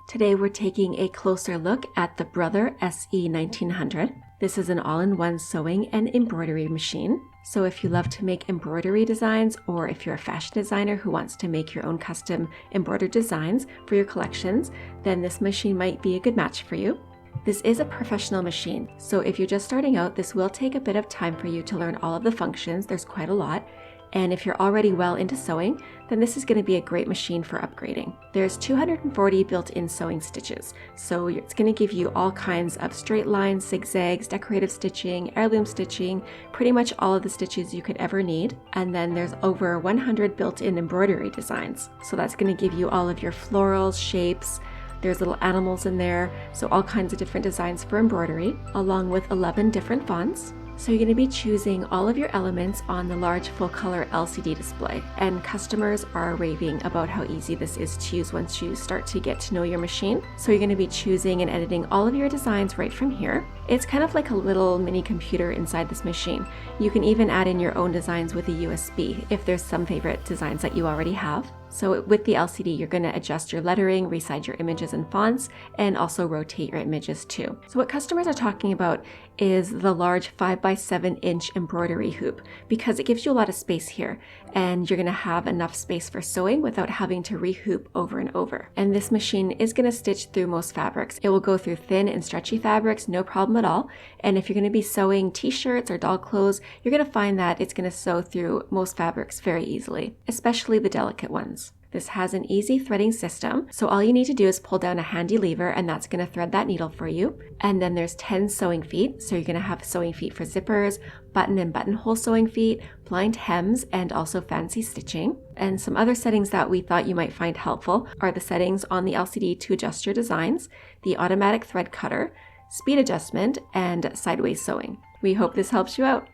Today we're taking a closer look at the Brother SE1900. This is an all-in-one sewing and embroidery machine. So if you love to make embroidery designs, or if you're a fashion designer who wants to make your own custom embroidered designs for your collections, then this machine might be a good match for you. This is a professional machine, so if you're just starting out, this will take a bit of time for you to learn all of the functions. There's quite a lot. And if you're already well into sewing, then this is going to be a great machine for upgrading. There's 240 built-in sewing stitches, so it's going to give you all kinds of straight lines, zigzags, decorative stitching, heirloom stitching, pretty much all of the stitches you could ever need. And then there's over 100 built-in embroidery designs, so that's going to give you all of your florals, shapes. There's little animals in there, so all kinds of different designs for embroidery, along with 11 different fonts. So you're going to be choosing all of your elements on the large full color LCD display, and customers are raving about how easy this is to use once you start to get to know your machine. So you're going to be choosing and editing all of your designs right from here. It's kind of like a little mini computer inside this machine. You can even add in your own designs with a USB if there's some favorite designs that you already have. So with the LCD, you're going to adjust your lettering, resize your images and fonts, and also rotate your images too. So what customers are talking about is the large 5x7-inch embroidery hoop, because it gives you a lot of space here, and you're going to have enough space for sewing without having to rehoop over and over. And this machine is going to stitch through most fabrics. It will go through thin and stretchy fabrics, no problem at all. And if you're going to be sewing t-shirts or doll clothes, you're going to find that it's going to sew through most fabrics very easily, especially the delicate ones. This has an easy threading system, so all you need to do is pull down a handy lever and that's going to thread that needle for you. And then there's 10 sewing feet, so you're going to have sewing feet for zippers, button and buttonhole sewing feet, blind hems, and also fancy stitching. And some other settings that we thought you might find helpful are the settings on the LCD to adjust your designs, the automatic thread cutter, speed adjustment, and sideways sewing. We hope this helps you out.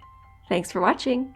Thanks for watching!